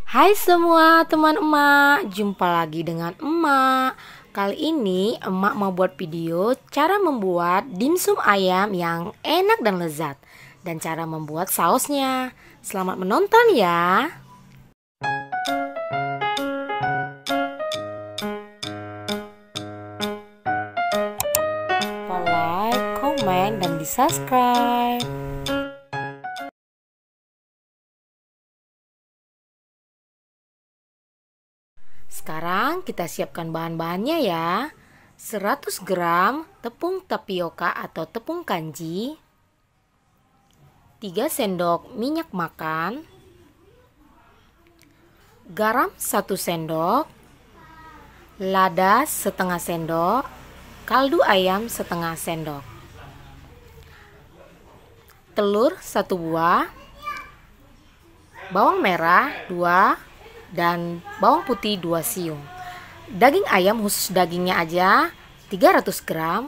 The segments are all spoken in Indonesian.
Hai semua teman emak, jumpa lagi dengan emak. Kali ini emak mau buat video cara membuat dimsum ayam yang enak dan lezat, dan cara membuat sausnya. Selamat menonton ya. Like, komen, dan di subscribe. Sekarang kita siapkan bahan-bahannya ya. 100 gram tepung tapioka atau tepung kanji, 3 sendok minyak makan, garam 1 sendok, lada setengah sendok, kaldu ayam setengah sendok, telur 1 buah, bawang merah 2, dan bawang putih 2 siung. Daging ayam khusus dagingnya aja 300 gram,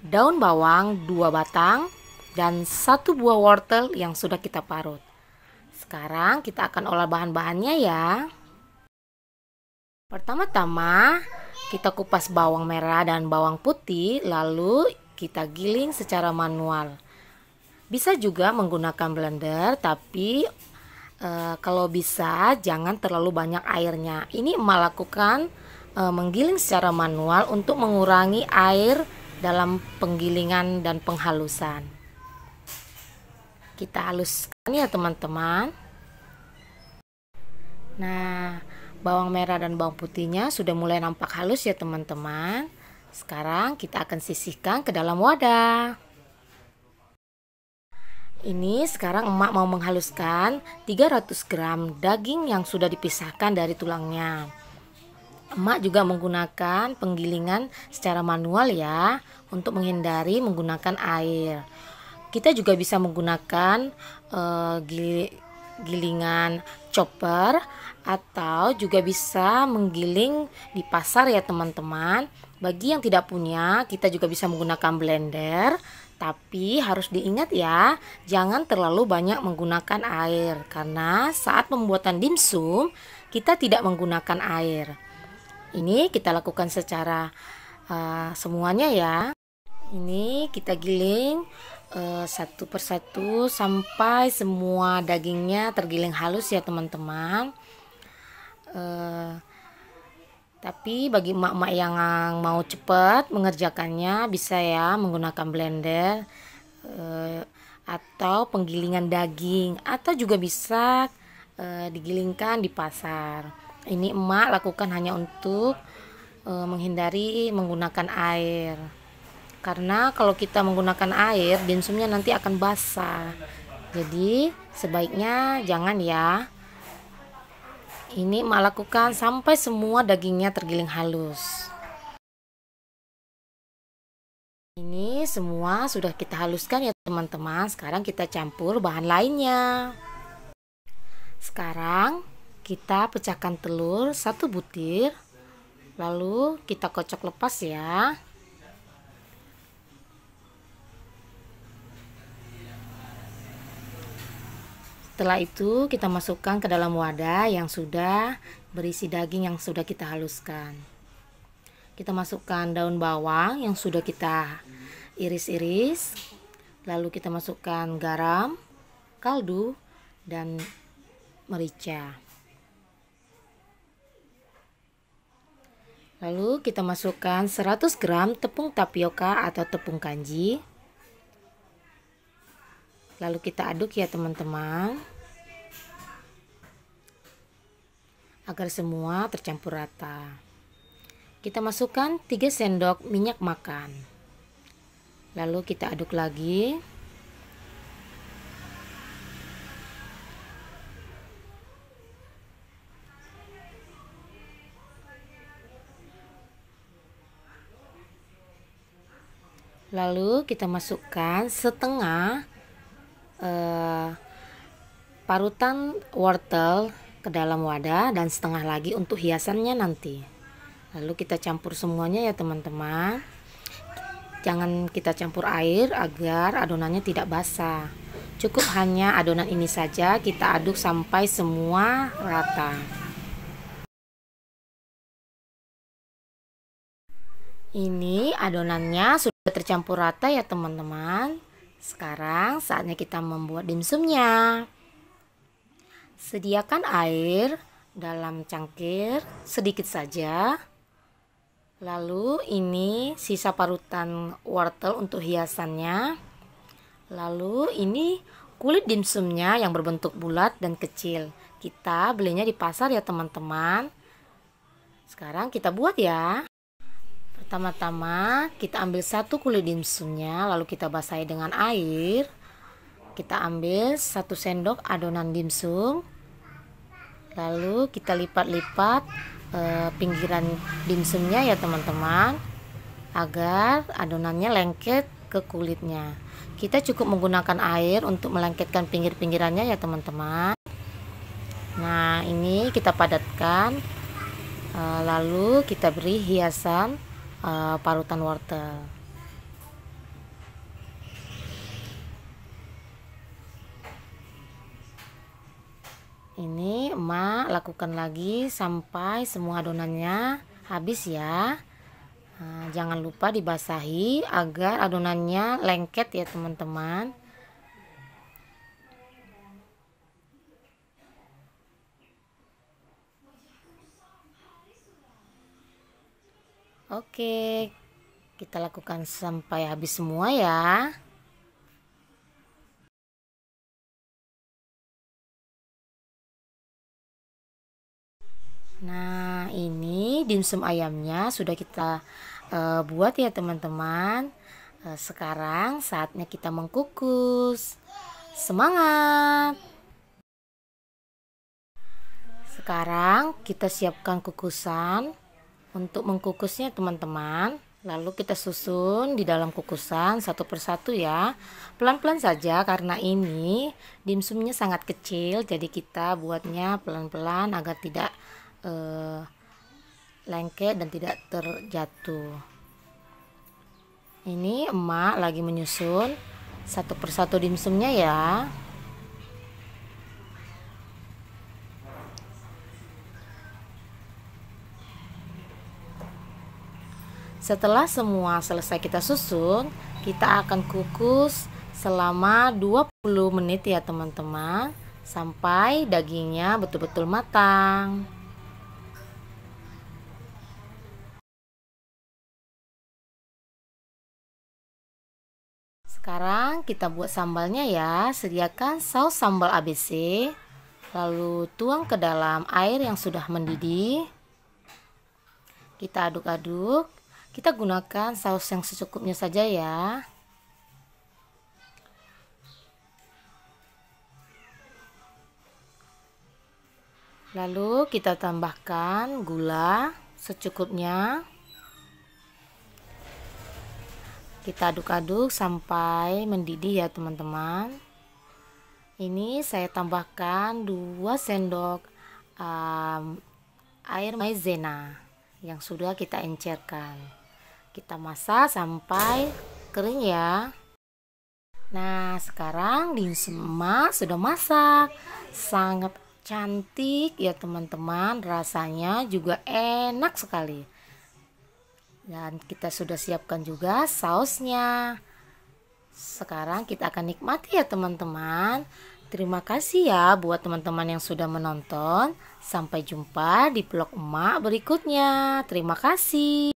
daun bawang 2 batang, dan 1 buah wortel yang sudah kita parut. Sekarang kita akan olah bahan-bahannya ya. Pertama-tama kita kupas bawang merah dan bawang putih, lalu kita giling secara manual. Bisa juga menggunakan blender, tapi kalau bisa jangan terlalu banyak airnya. Ini emak lakukan menggiling secara manual untuk mengurangi air dalam penggilingan dan penghalusan. Kita haluskan ya teman-teman. Nah, bawang merah dan bawang putihnya sudah mulai nampak halus ya teman-teman. Sekarang kita akan sisihkan ke dalam wadah. Ini sekarang emak mau menghaluskan 300 gram daging yang sudah dipisahkan dari tulangnya. Emak juga menggunakan penggilingan secara manual ya, untuk menghindari menggunakan air. Kita juga bisa menggunakan gilingan chopper, atau juga bisa menggiling di pasar ya teman-teman. Bagi yang tidak punya, kita juga bisa menggunakan blender. Tapi harus diingat ya, jangan terlalu banyak menggunakan air, karena saat pembuatan dimsum kita tidak menggunakan air. Ini kita lakukan secara semuanya ya. Ini kita giling satu persatu sampai semua dagingnya tergiling halus ya teman-teman. Tapi bagi emak-emak yang mau cepat mengerjakannya, bisa ya menggunakan blender atau penggilingan daging, atau juga bisa digilingkan di pasar. Ini emak lakukan hanya untuk menghindari menggunakan air, karena kalau kita menggunakan air dimsumnya nanti akan basah. Jadi sebaiknya jangan ya. Ini emak lakukan sampai semua dagingnya tergiling halus. Ini semua sudah kita haluskan ya teman-teman. Sekarang kita campur bahan lainnya. Sekarang kita pecahkan telur 1 butir, lalu kita kocok lepas ya. Setelah itu kita masukkan ke dalam wadah yang sudah berisi daging yang sudah kita haluskan. Kita masukkan daun bawang yang sudah kita iris-iris, lalu kita masukkan garam, kaldu, dan merica. Lalu kita masukkan 100 gram tepung tapioka atau tepung kanji. Lalu kita aduk ya teman-teman, agar semua tercampur rata. Kita masukkan 3 sendok minyak makan. Lalu kita aduk lagi. Lalu kita masukkan setengah parutan wortel ke dalam wadah, dan setengah lagi untuk hiasannya nanti. Lalu kita campur semuanya ya teman-teman. Jangan kita campur air agar adonannya tidak basah. Cukup hanya adonan ini saja kita aduk sampai semua rata. Ini adonannya sudah tercampur rata ya teman-teman. Sekarang saatnya kita membuat dimsumnya. Sediakan air dalam cangkir sedikit saja. Lalu ini sisa parutan wortel untuk hiasannya. Lalu ini kulit dimsumnya yang berbentuk bulat dan kecil. Kita belinya di pasar ya teman-teman. Sekarang kita buat ya. Pertama-tama kita ambil satu kulit dimsumnya, lalu kita basahi dengan air. Kita ambil 1 sendok adonan dimsum. Lalu kita lipat-lipat pinggiran dimsumnya ya teman-teman, agar adonannya lengket ke kulitnya. Kita cukup menggunakan air untuk melengketkan pinggir-pinggirannya ya teman-teman. Nah, ini kita padatkan, lalu kita beri hiasan parutan wortel. Ini emak lakukan lagi sampai semua adonannya habis ya. Nah, jangan lupa dibasahi agar adonannya lengket ya teman-teman. Oke, kita lakukan sampai habis semua ya. Nah, ini dimsum ayamnya sudah kita buat ya teman-teman. Sekarang saatnya kita mengkukus. Semangat! Sekarang kita siapkan kukusan untuk mengkukusnya teman-teman. Lalu kita susun di dalam kukusan satu persatu ya. Pelan-pelan saja karena ini dimsumnya sangat kecil, jadi kita buatnya pelan-pelan agar tidak lengket dan tidak terjatuh. Ini emak lagi menyusun satu persatu dimsumnya ya. Setelah semua selesai kita susun, kita akan kukus selama 20 menit ya teman-teman, sampai dagingnya betul-betul matang. Sekarang kita buat sambalnya ya. Sediakan saus sambal ABC, lalu tuang ke dalam air yang sudah mendidih. Kita aduk-aduk. Kita gunakan saus yang secukupnya saja ya. Lalu kita tambahkan gula secukupnya. Kita aduk-aduk sampai mendidih ya teman-teman. Ini saya tambahkan 2 sendok air maizena yang sudah kita encerkan. Kita masak sampai kering ya. Nah, sekarang dimsum emak sudah masak. Sangat cantik ya teman-teman, rasanya juga enak sekali. Dan kita sudah siapkan juga sausnya. Sekarang kita akan nikmati ya teman-teman. Terima kasih ya buat teman-teman yang sudah menonton. Sampai jumpa di vlog emak berikutnya. Terima kasih.